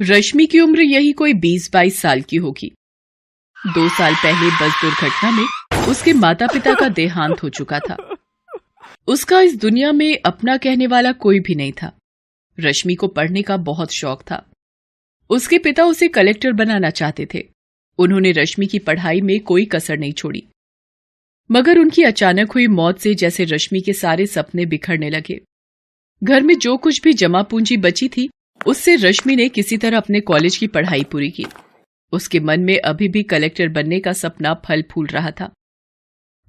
रश्मि की उम्र यही कोई 20-22 साल की होगी। 2 साल पहले बस दुर्घटना में उसके माता पिता का देहांत हो चुका था। उसका इस दुनिया में अपना कहने वाला कोई भी नहीं था। रश्मि को पढ़ने का बहुत शौक था। उसके पिता उसे कलेक्टर बनाना चाहते थे। उन्होंने रश्मि की पढ़ाई में कोई कसर नहीं छोड़ी। मगर उनकी अचानक हुई मौत से जैसे रश्मि के सारे सपने बिखरने लगे। घर में जो कुछ भी जमा पूंजी बची थी, उससे रश्मि ने किसी तरह अपने कॉलेज की पढ़ाई पूरी की। उसके मन में अभी भी कलेक्टर बनने का सपना फल फूल रहा था।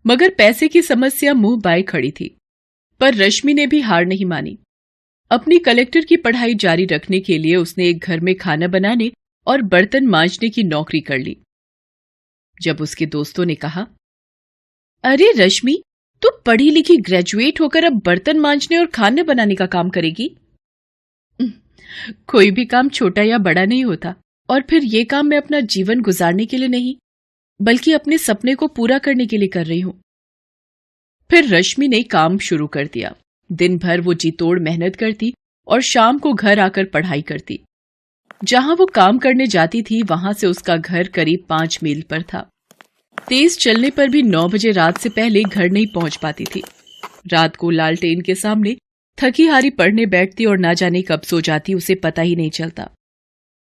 मगर पैसे की समस्या मुंह बाए खड़ी थी। पर रश्मि ने भी हार नहीं मानी। अपनी कलेक्टर की पढ़ाई जारी रखने के लिए उसने एक घर में खाना बनाने और बर्तन मांजने की नौकरी कर ली। जब उसके दोस्तों ने कहा, अरे रश्मि, तू पढ़ी लिखी ग्रेजुएट होकर अब बर्तन मांजने और खाना बनाने का काम करेगी? कोई भी काम छोटा या बड़ा नहीं होता, और फिर ये काम मैं अपना जीवन गुजारने के लिए नहीं, बल्कि अपने सपने को पूरा करने के लिए कर रही हूं। फिर रश्मि ने काम शुरू कर दिया। दिन भर वो जी तोड़ मेहनत करती और शाम को घर आकर पढ़ाई करती। जहां वो काम करने जाती थी, वहां से उसका घर करीब 5 मील पर था। तेज चलने पर भी 9 बजे रात से पहले घर नहीं पहुंच पाती थी। रात को लालटेन के सामने थकी हारी पढ़ने बैठती और ना जाने कब सो जाती, उसे पता ही नहीं चलता।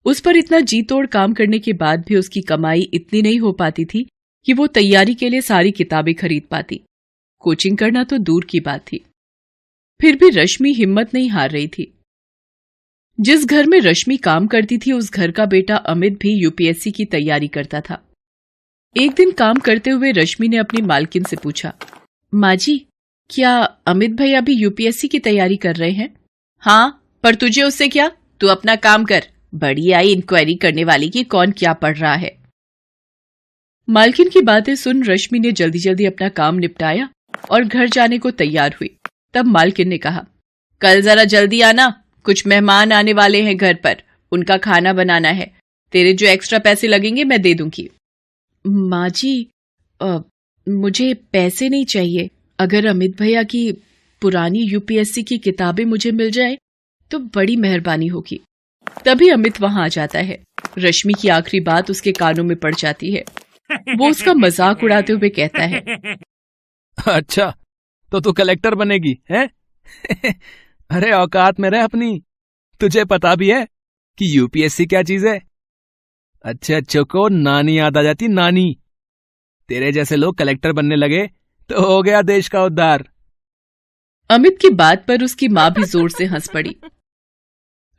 उस पर इतना जी तोड़ काम करने के बाद भी उसकी कमाई इतनी नहीं हो पाती थी कि वो तैयारी के लिए सारी किताबें खरीद पाती। कोचिंग करना तो दूर की बात थी। फिर भी रश्मि हिम्मत नहीं हार रही थी। जिस घर में रश्मि काम करती थी, उस घर का बेटा अमित भी यूपीएससी की तैयारी करता था। एक दिन काम करते हुए रश्मि ने अपनी मालकिन से पूछा, माँ जी, क्या अमित भैया भी यूपीएससी की तैयारी कर रहे हैं? हाँ, पर तुझे उससे क्या? तू अपना काम कर। बड़ी आई इंक्वायरी करने वाली कि कौन क्या पढ़ रहा है। मालकिन की बातें सुन रश्मि ने जल्दी जल्दी अपना काम निपटाया और घर जाने को तैयार हुई। तब मालकिन ने कहा, कल जरा जल्दी आना, कुछ मेहमान आने वाले हैं घर पर, उनका खाना बनाना है। तेरे जो एक्स्ट्रा पैसे लगेंगे मैं दे दूंगी। माँ जी, मुझे पैसे नहीं चाहिए। अगर अमित भैया की पुरानी यूपीएससी की किताबें मुझे मिल जाए तो बड़ी मेहरबानी होगी। तभी अमित वहां आ जाता है। रश्मि की आखिरी बात उसके कानों में पड़ जाती है। वो उसका मजाक उड़ाते हुए कहता है, अच्छा, तो तू कलेक्टर बनेगी हैं? अरे औकात में रह अपनी। तुझे पता भी है कि यूपीएससी क्या चीज है? अच्छे अच्छों को नानी याद आ जाती, नानी। तेरे जैसे लोग कलेक्टर बनने लगे तो हो गया देश का उद्धार। अमित की बात पर उसकी मां भी जोर से हंस पड़ी।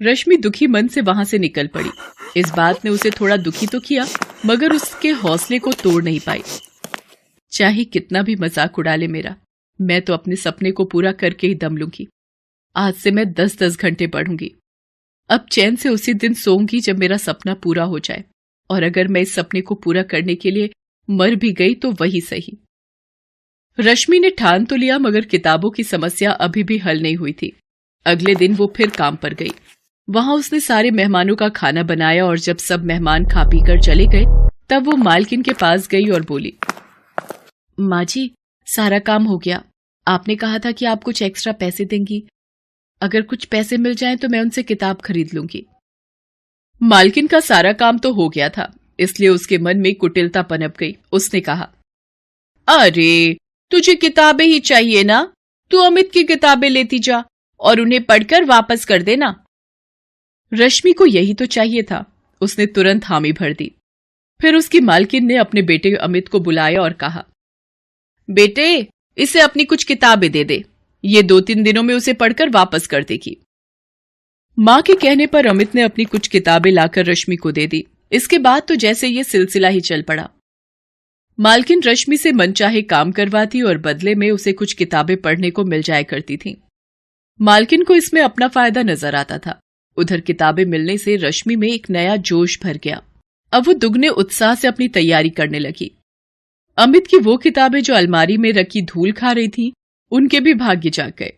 रश्मि दुखी मन से वहां से निकल पड़ी। इस बात ने उसे थोड़ा दुखी तो किया, मगर उसके हौसले को तोड़ नहीं पाई। चाहे कितना भी मजाक उड़ा ले मेरा, मैं तो अपने सपने को पूरा करके ही दम लूंगी। आज से मैं 10-10 घंटे पढ़ूंगी। अब चैन से उसी दिन सोऊंगी जब मेरा सपना पूरा हो जाए, और अगर मैं इस सपने को पूरा करने के लिए मर भी गई तो वही सही। रश्मि ने ठान तो लिया, मगर किताबों की समस्या अभी भी हल नहीं हुई थी। अगले दिन वो फिर काम पर गई। वहां उसने सारे मेहमानों का खाना बनाया और जब सब मेहमान खा पी कर चले गए, तब वो मालकिन के पास गई और बोली, माँ जी, सारा काम हो गया। आपने कहा था कि आप कुछ एक्स्ट्रा पैसे देंगी। अगर कुछ पैसे मिल जाएं तो मैं उनसे किताब खरीद लूंगी। मालकिन का सारा काम तो हो गया था, इसलिए उसके मन में कुटिलता पनप गई। उसने कहा, अरे, तुझे किताबें ही चाहिए ना? तू अमित की किताबें लेती जा और उन्हें पढ़कर वापस कर देना। रश्मि को यही तो चाहिए था। उसने तुरंत हामी भर दी। फिर उसकी मालकिन ने अपने बेटे अमित को बुलाया और कहा, बेटे, इसे अपनी कुछ किताबें दे दे। ये 2-3 दिनों में उसे पढ़कर वापस कर देगी। मां के कहने पर अमित ने अपनी कुछ किताबें लाकर रश्मि को दे दी। इसके बाद तो जैसे ये सिलसिला ही चल पड़ा। मालकिन रश्मि से मनचाहे काम करवाती और बदले में उसे कुछ किताबें पढ़ने को मिल जाया करती थीं। मालकिन को इसमें अपना फायदा नजर आता था। उधर किताबें मिलने से रश्मि में एक नया जोश भर गया। अब वो दुगने उत्साह से अपनी तैयारी करने लगी। अमित की वो किताबें जो अलमारी में रखी धूल खा रही थी, उनके भी भाग्य जाग गए।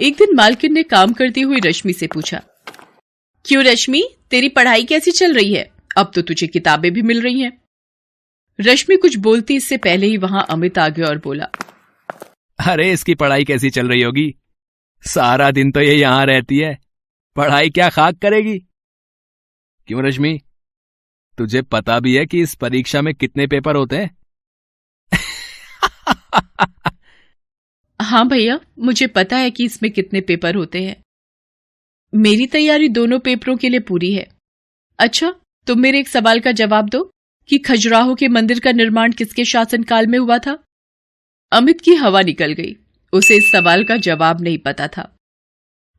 एक दिन मालकिन ने काम करती हुई रश्मि से पूछा, क्यों रश्मि, तेरी पढ़ाई कैसी चल रही है? अब तो तुझे किताबें भी मिल रही हैं। रश्मि कुछ बोलती इससे पहले ही वहां अमित आ गया और बोला, अरे, इसकी पढ़ाई कैसी चल रही होगी? सारा दिन तो ये यहां रहती है, पढ़ाई क्या खाक करेगी। क्यों रश्मि, तुझे पता भी है कि इस परीक्षा में कितने पेपर होते हैं? हाँ भैया, मुझे पता है कि इसमें कितने पेपर होते हैं। मेरी तैयारी दोनों पेपरों के लिए पूरी है। अच्छा, तुम मेरे एक सवाल का जवाब दो कि खजुराहो के मंदिर का निर्माण किसके शासनकाल में हुआ था? अमित की हवा निकल गई। उसे इस सवाल का जवाब नहीं पता था।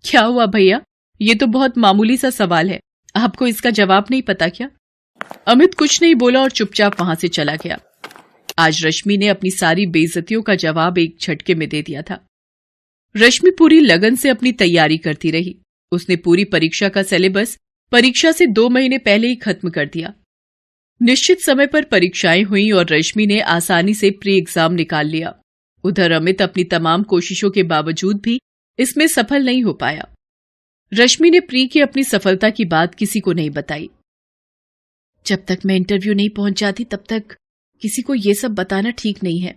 क्या हुआ भैया, ये तो बहुत मामूली सा सवाल है, आपको इसका जवाब नहीं पता क्या? अमित कुछ नहीं बोला और चुपचाप वहां से चला गया। आज रश्मि ने अपनी सारी बेइज्जतियों का जवाब एक झटके में दे दिया था। रश्मि पूरी लगन से अपनी तैयारी करती रही। उसने पूरी परीक्षा का सिलेबस परीक्षा से 2 महीने पहले ही खत्म कर दिया। निश्चित समय पर परीक्षाएं हुई और रश्मि ने आसानी से प्री एग्जाम निकाल लिया। उधर अमित अपनी तमाम कोशिशों के बावजूद भी इसमें सफल नहीं हो पाया। रश्मि ने प्री की अपनी सफलता की बात किसी को नहीं बताई। जब तक मैं इंटरव्यू नहीं पहुंच जाती तब तक किसी को यह सब बताना ठीक नहीं है।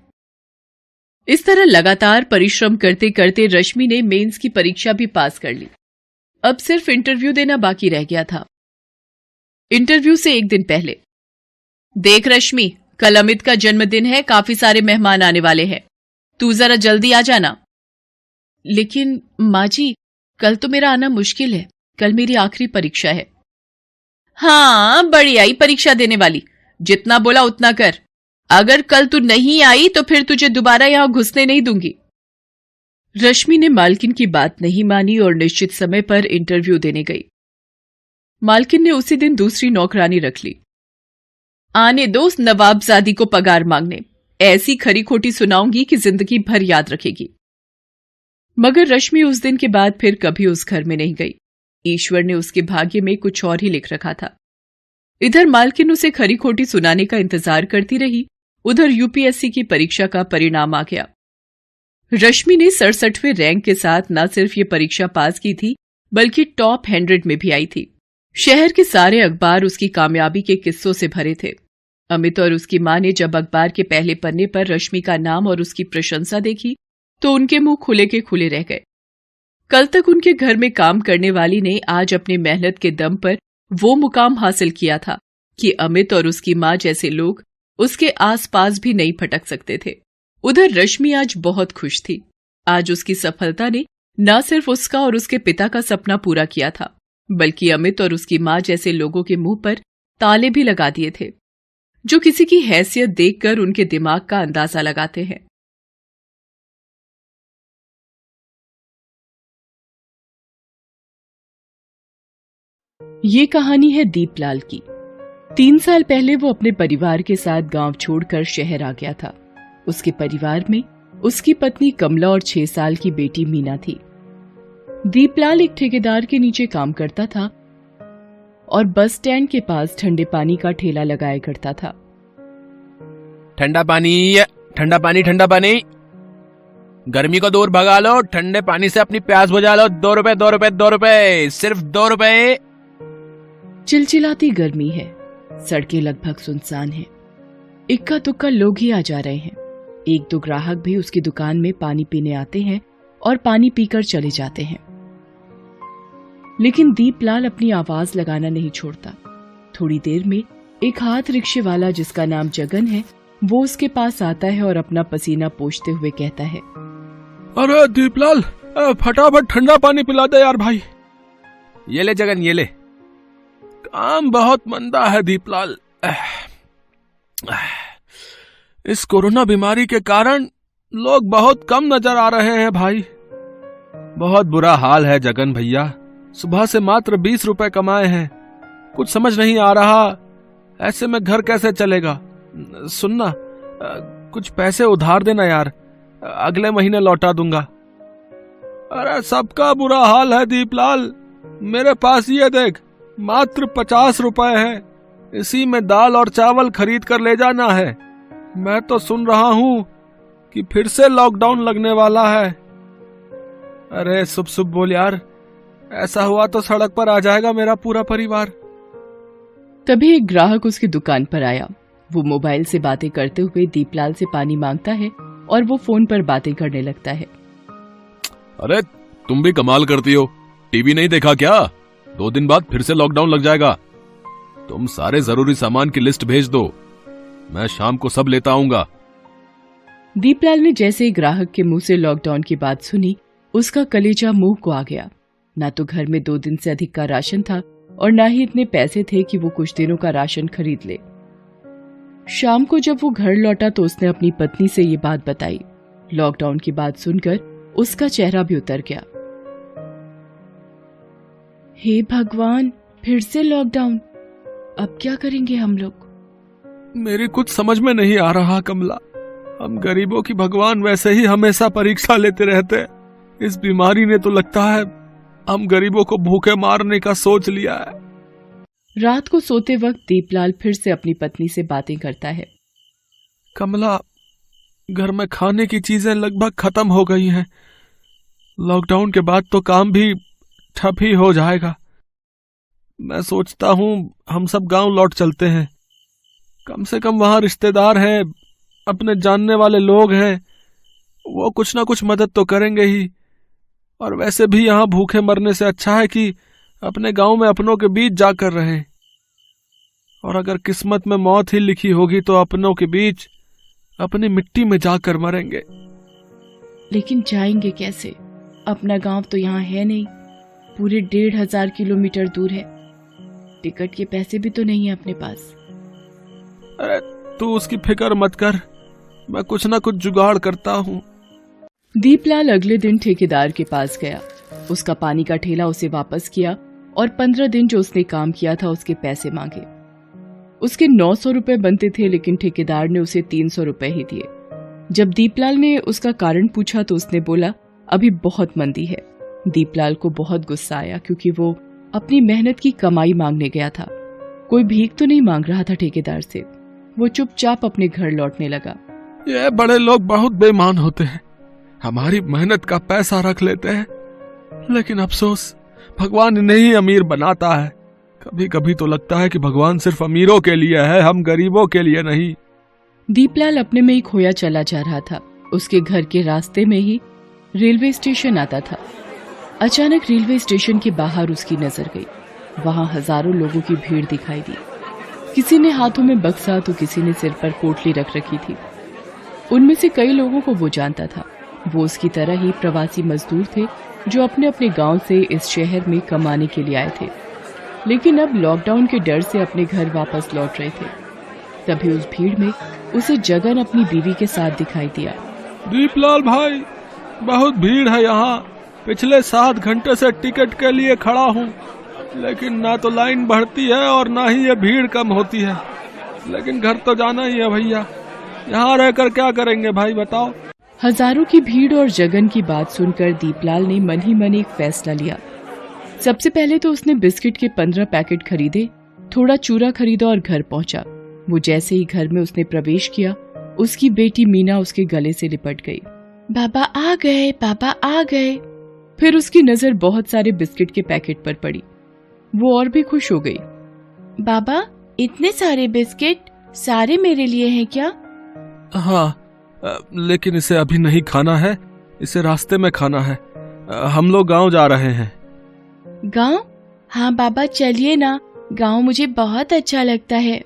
इस तरह लगातार परिश्रम करते करते रश्मि ने मेंस की परीक्षा भी पास कर ली। अब सिर्फ इंटरव्यू देना बाकी रह गया था। इंटरव्यू से एक दिन पहले, देख रश्मि, कल अमित का जन्मदिन है, काफी सारे मेहमान आने वाले हैं, तू जरा जल्दी आ जाना। लेकिन माँ जी, कल तो मेरा आना मुश्किल है, कल मेरी आखिरी परीक्षा है। हाँ, बड़ी आई परीक्षा देने वाली, जितना बोला उतना कर। अगर कल तू नहीं आई तो फिर तुझे दोबारा यहां घुसने नहीं दूंगी। रश्मि ने मालकिन की बात नहीं मानी और निश्चित समय पर इंटरव्यू देने गई। मालकिन ने उसी दिन दूसरी नौकरानी रख ली। आने दो उस नवाबजादी को पगार मांगने, ऐसी खरी खोटी सुनाऊंगी कि जिंदगी भर याद रखेगी। मगर रश्मि उस दिन के बाद फिर कभी उस घर में नहीं गई। ईश्वर ने उसके भाग्य में कुछ और ही लिख रखा था। इधर मालकिन उसे खरी खोटी सुनाने का इंतजार करती रही, उधर यूपीएससी की परीक्षा का परिणाम आ गया। रश्मि ने 67वें रैंक के साथ न सिर्फ ये परीक्षा पास की थी, बल्कि टॉप 100 में भी आई थी। शहर के सारे अखबार उसकी कामयाबी के किस्सों से भरे थे। अमित और उसकी मां ने जब अखबार के पहले पन्ने पर रश्मि का नाम और उसकी प्रशंसा देखी तो उनके मुंह खुले के खुले रह गए। कल तक उनके घर में काम करने वाली ने आज अपनी मेहनत के दम पर वो मुकाम हासिल किया था कि अमित और उसकी मां जैसे लोग उसके आसपास भी नहीं फटक सकते थे। उधर रश्मि आज बहुत खुश थी। आज उसकी सफलता ने न सिर्फ उसका और उसके पिता का सपना पूरा किया था, बल्कि अमित और उसकी मां जैसे लोगों के मुंह पर ताले भी लगा दिए थे, जो किसी की हैसियत देखकर उनके दिमाग का अंदाजा लगाते हैं। ये कहानी है दीपलाल की। 3 साल पहले वो अपने परिवार के साथ गांव छोड़कर शहर आ गया था। उसके परिवार में उसकी पत्नी कमला और 6 साल की बेटी मीना थी। दीपलाल एक ठेकेदार के नीचे काम करता था और बस स्टैंड के पास ठंडे पानी का ठेला लगाया करता था। ठंडा पानी, ठंडा पानी, ठंडा पानी, गर्मी को दूर भगा लो, ठंडे पानी से अपनी प्यास बुझा लो। 2 रुपए, 2 रुपए, 2 रुपए, सिर्फ 2 रुपए। चिलचिलाती गर्मी है, सड़कें लगभग सुनसान हैं। इक्का दुक्का लोग ही आ जा रहे हैं। 1-2 ग्राहक भी उसकी दुकान में पानी पीने आते हैं और पानी पीकर चले जाते हैं। लेकिन दीपलाल अपनी आवाज लगाना नहीं छोड़ता। थोड़ी देर में एक हाथ रिक्शे वाला जिसका नाम जगन है, वो उसके पास आता है और अपना पसीना पोंछते हुए कहता है, अरे दीपलाल, फटाफट ठंडा पानी पिला दे यार भाई। ये ले जगन, ये ले। काम बहुत मंदा है दीपलाल। इस कोरोना बीमारी के कारण लोग बहुत कम नजर आ रहे हैं भाई। बहुत बुरा हाल है जगन भैया। सुबह से मात्र 20 रुपए कमाए हैं, कुछ समझ नहीं आ रहा। ऐसे में घर कैसे चलेगा? सुनना, कुछ पैसे उधार देना यार, अगले महीने लौटा दूंगा। अरे सबका बुरा हाल है दीपलाल। मेरे पास ये देख, मात्र 50 रुपए है। इसी में दाल और चावल खरीद कर ले जाना है। मैं तो सुन रहा हूं कि फिर से लॉकडाउन लगने वाला है। अरे शुभ शुभ बोल यार, ऐसा हुआ तो सड़क पर आ जाएगा मेरा पूरा परिवार। तभी एक ग्राहक उसकी दुकान पर आया। वो मोबाइल से बातें करते हुए दीपलाल से पानी मांगता है और वो फोन पर बातें करने लगता है। अरे तुम भी कमाल करती हो, टीवी नहीं देखा क्या? 2 दिन बाद फिर से लॉकडाउन लग जाएगा। तुम सारे जरूरी सामान की लिस्ट भेज दो, मैं शाम को सब लेता आऊंगा। दीपलाल ने जैसे ही ग्राहक के मुंह से लॉकडाउन की बात सुनी, उसका कलेजा मुंह को आ गया। ना तो घर में 2 दिन से अधिक का राशन था और ना ही इतने पैसे थे कि वो कुछ दिनों का राशन खरीद ले। शाम को जब वो घर लौटा तो उसने अपनी पत्नी से ये बात बताई। लॉकडाउन की बात सुनकर उसका चेहरा भी उतर गया। हे भगवान, फिर से लॉकडाउन, अब क्या करेंगे हम लोग? मेरी कुछ समझ में नहीं आ रहा कमला। हम गरीबों की भगवान वैसे ही हमेशा परीक्षा लेते रहते हैं। इस बीमारी ने तो लगता है हम गरीबों को भूखे मारने का सोच लिया है। रात को सोते वक्त दीपलाल फिर से अपनी पत्नी से बातें करता है। कमला, घर में खाने की चीजें लगभग खत्म हो गई हैं। लॉकडाउन के बाद तो काम भी ठप ही हो जाएगा। मैं सोचता हूँ हम सब गांव लौट चलते हैं। कम से कम वहां रिश्तेदार हैं, अपने जानने वाले लोग हैं, वो कुछ ना कुछ मदद तो करेंगे ही। और वैसे भी यहाँ भूखे मरने से अच्छा है कि अपने गांव में अपनों के बीच जाकर रहें। और अगर किस्मत में मौत ही लिखी होगी तो अपनों के बीच अपनी मिट्टी में जाकर मरेंगे। लेकिन जाएंगे कैसे? अपना गांव तो यहाँ है नहीं, पूरे 1500 किलोमीटर दूर है। टिकट के पैसे भी तो नहीं है अपने पास। अरे तू उसकी फिक्र मत कर, मैं कुछ ना कुछ जुगाड़ करता हूँ। दीपलाल अगले दिन ठेकेदार के पास गया। उसका पानी का ठेला उसे वापस किया और 15 दिन जो उसने काम किया था उसके पैसे मांगे। उसके 900 रुपए बनते थे, लेकिन ठेकेदार ने उसे 300 रुपए ही दिए। जब दीपलाल ने उसका कारण पूछा तो उसने बोला, अभी बहुत मंदी है। दीपलाल को बहुत गुस्सा आया, क्योंकि वो अपनी मेहनत की कमाई मांगने गया था। कोई भीख तो नहीं मांग रहा था ठेकेदार से। वो चुपचाप अपने घर लौटने लगा। ये बड़े लोग बहुत बेईमान होते हैं, हमारी मेहनत का पैसा रख लेते हैं, लेकिन अफसोस भगवान इन्हें ही अमीर बनाता है। कभी कभी तो लगता है कि भगवान सिर्फ अमीरों के लिए है, हम गरीबों के लिए नहीं। दीपलाल अपने में ही खोया चला जा रहा था। उसके घर के रास्ते में ही रेलवे स्टेशन आता था। अचानक रेलवे स्टेशन के बाहर उसकी नजर गई। वहां हजारों लोगों की भीड़ दिखाई दी। किसी ने हाथों में बक्सा तो किसी ने सिर पर पोटली रख रखी थी। उनमें से कई लोगों को वो जानता था। वो उसकी तरह ही प्रवासी मजदूर थे जो अपने अपने गांव से इस शहर में कमाने के लिए आए थे, लेकिन अब लॉकडाउन के डर से अपने घर वापस लौट रहे थे। तभी उस भीड़ में उसे जगन अपनी बीवी के साथ दिखाई दिया। दीपलाल भाई, बहुत भीड़ है यहाँ। पिछले 7 घंटे से टिकट के लिए खड़ा हूँ, लेकिन ना तो लाइन बढ़ती है और ना ही ये भीड़ कम होती है। लेकिन घर तो जाना ही है भैया, यहाँ रहकर क्या करेंगे भाई बताओ। हजारों की भीड़ और जगन की बात सुनकर दीपलाल ने मन ही मन एक फैसला लिया। सबसे पहले तो उसने बिस्किट के 15 पैकेट खरीदे, थोड़ा चूरा खरीदा और घर पहुंचा। वो जैसे ही घर में उसने प्रवेश किया, उसकी बेटी मीना उसके गले से लिपट गई। बाबा आ गए, पापा आ गए। फिर उसकी नजर बहुत सारे बिस्किट के पैकेट पर पड़ी। वो और भी खुश हो गई। बाबा, इतने सारे बिस्किट, सारे मेरे लिए हैं क्या? हाँ, लेकिन इसे अभी नहीं खाना है, इसे रास्ते में खाना है। हम लोग गांव जा रहे हैं। गांव? हाँ बाबा, चलिए ना, गांव मुझे बहुत अच्छा लगता है।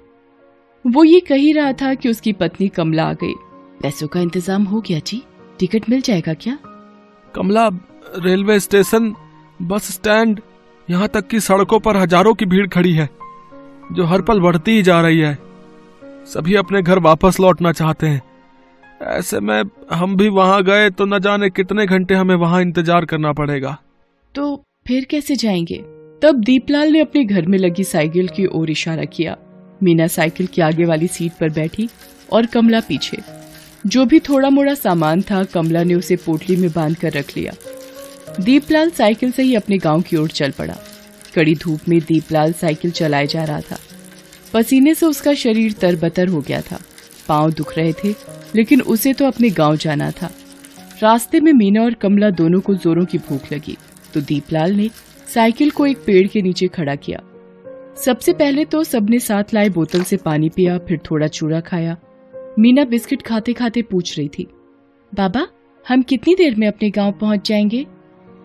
वो ये कह ही रहा था कि उसकी पत्नी कमला आ गई। पैसों का इंतजाम हो गया जी, टिकट मिल जाएगा क्या? कमला, रेलवे स्टेशन, बस स्टैंड, यहाँ तक कि सड़कों पर हजारों की भीड़ खड़ी है, जो हर पल बढ़ती ही जा रही है। सभी अपने घर वापस लौटना चाहते हैं। ऐसे में हम भी वहां गए तो न जाने कितने घंटे हमें वहां इंतजार करना पड़ेगा। तो फिर कैसे जाएंगे? तब दीपलाल ने अपने घर में लगी साइकिल की ओर इशारा किया। मीना साइकिल की आगे वाली सीट पर बैठी और कमला पीछे। जो भी थोड़ा मोड़ा सामान था, कमला ने उसे पोटली में बांध कर रख लिया। दीपलाल साइकिल से ही अपने गांव की ओर चल पड़ा। कड़ी धूप में दीपलाल साइकिल चलाए जा रहा था। पसीने से उसका शरीर तरबतर हो गया था। पांव दुख रहे थे, लेकिन उसे तो अपने गांव जाना था। रास्ते में मीना और कमला दोनों को जोरों की भूख लगी, तो दीपलाल ने साइकिल को एक पेड़ के नीचे खड़ा किया। सबसे पहले तो सबने साथ लाए बोतल से पानी पिया, फिर थोड़ा चूरा खाया। मीना बिस्किट खाते खाते पूछ रही थी, बाबा, हम कितनी देर में अपने गांव पहुंच जाएंगे?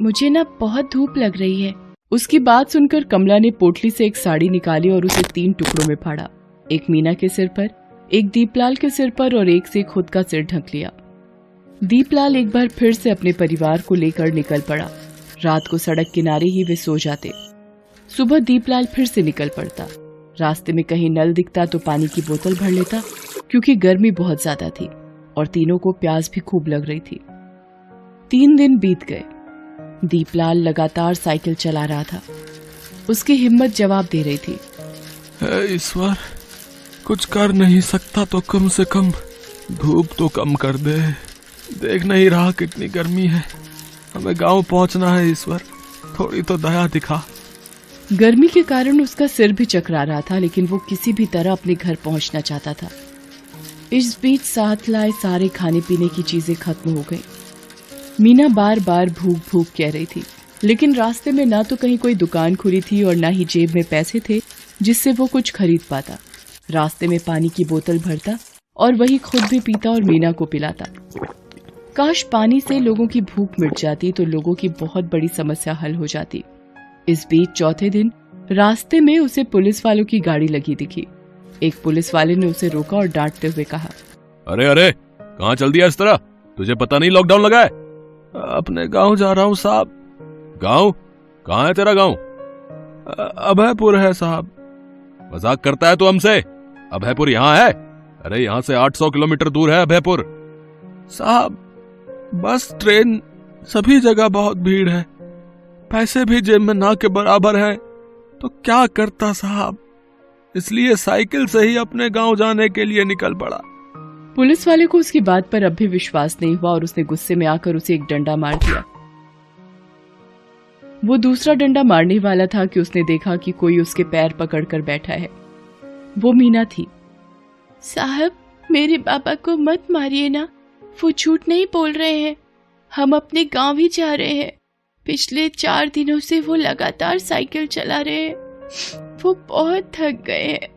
मुझे ना बहुत धूप लग रही है। उसकी बात सुनकर कमला ने पोटली से एक साड़ी निकाली और उसे 3 टुकड़ों में फाड़ा। एक मीना के सिर पर, एक दीपलाल के सिर पर और एक से खुद का सिर ढक लिया। दीपलाल एक बार फिर से अपने परिवार को लेकर निकल पड़ा। रात को सड़क किनारे ही वे सो जाते। सुबह दीपलाल फिर से निकल पड़ता। रास्ते में कहीं नल दिखता तो पानी की बोतल भर लेता, क्योंकि गर्मी बहुत ज्यादा थी और तीनों को प्यास भी खूब लग रही थी। 3 दिन बीत गए। दीपलाल लगातार साइकिल चला रहा था। उसकी हिम्मत जवाब दे रही थी। ईश्वर, कुछ कर नहीं सकता तो कम से कम धूप तो कम कर दे। देख नहीं रहा कितनी गर्मी है। हमें गांव पहुंचना है ईश्वर, थोड़ी तो दया दिखा। गर्मी के कारण उसका सिर भी चकरा रहा था, लेकिन वो किसी भी तरह अपने घर पहुंचना चाहता था। इस बीच साथ लाए सारे खाने पीने की चीजें खत्म हो गई। मीना बार बार भूख भूख कह रही थी, लेकिन रास्ते में ना तो कहीं कोई दुकान खुली थी और ना ही जेब में पैसे थे जिससे वो कुछ खरीद पाता। रास्ते में पानी की बोतल भरता और वही खुद भी पीता और मीना को पिलाता। काश पानी से लोगों की भूख मिट जाती तो लोगों की बहुत बड़ी समस्या हल हो जाती। इस बीच चौथे दिन रास्ते में उसे पुलिस वालों की गाड़ी लगी दिखी। एक पुलिस वाले ने उसे रोका और डांटते हुए कहा, अरे अरे, कहाँ चल दिया इस तरह? तुझे पता नहीं लॉकडाउन लगा है? अपने गांव जा रहा हूँ साहब। गांव? कहाँ है तेरा गांव? अभयपुर है साहब। मजाक करता है तू हमसे? अभयपुर यहाँ है? अरे यहाँ से 800 किलोमीटर दूर है अभयपुर। साहब, बस ट्रेन सभी जगह बहुत भीड़ है, पैसे भी जेब में ना के बराबर है, तो क्या करता साहब, इसलिए साइकिल से ही अपने गांव जाने के लिए निकल पड़ा। पुलिस वाले को उसकी बात पर अब भी विश्वास नहीं हुआ और उसने गुस्से में आकर उसे एक डंडा मार दिया। वो दूसरा डंडा मारने वाला था कि उसने देखा कि कोई उसके पैर पकड़कर बैठा है। वो मीना थी। साहब, मेरे पापा को मत मारिए ना, वो झूठ नहीं बोल रहे हैं। हम अपने गांव ही जा रहे हैं। पिछले 4 दिनों से वो लगातार साइकिल चला रहे हैं। वो बहुत थक गए हैं।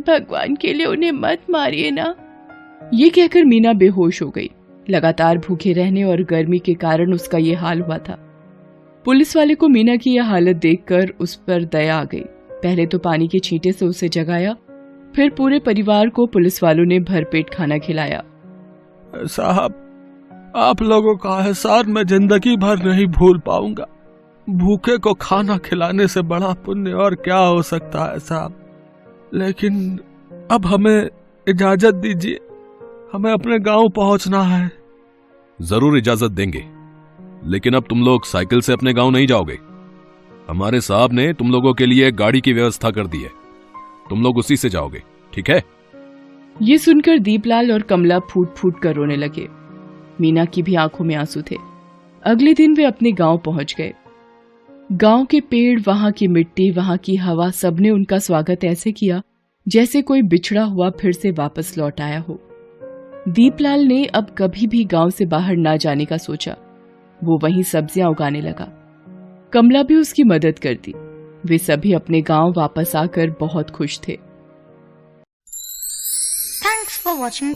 भगवान के लिए उन्हें मत मारिए ना। ये कहकर मीना बेहोश हो गई। लगातार भूखे रहने और गर्मी के कारण उसका ये हाल हुआ था। पुलिस वाले को मीना की यह हालत देखकर उस पर दया आ गई। पहले तो पानी के छींटे से उसे जगाया, फिर पूरे परिवार को पुलिस वालों ने भरपेट खाना खिलाया। साहब, आप लोगों का एहसान मैं जिंदगी भर नहीं भूल पाऊंगा। भूखे को खाना खिलाने से बड़ा पुण्य और क्या हो सकता है साहब। लेकिन अब हमें इजाजत दीजिए, हमें अपने गांव पहुंचना है। जरूर इजाजत देंगे, लेकिन अब तुम लोग साइकिल से अपने गांव नहीं जाओगे। हमारे साहब ने तुम लोगों के लिए गाड़ी की व्यवस्था कर दी है, तुम लोग उसी से जाओगे, ठीक है? ये सुनकर दीपलाल और कमला फूट फूट कर रोने लगे। मीना की भी आंखों में आंसू थे। अगले दिन वे अपने गांव पहुंच गए। गांव के पेड़, वहां की मिट्टी, वहां की हवा, सबने उनका स्वागत ऐसे किया जैसे कोई बिछड़ा हुआ फिर से वापस लौट आया हो। दीपलाल ने अब कभी भी गांव से बाहर ना जाने का सोचा। वो वहीं सब्जियां उगाने लगा। कमला भी उसकी मदद करती। वे सभी अपने गांव वापस आकर बहुत खुश थे। Thanks for watching.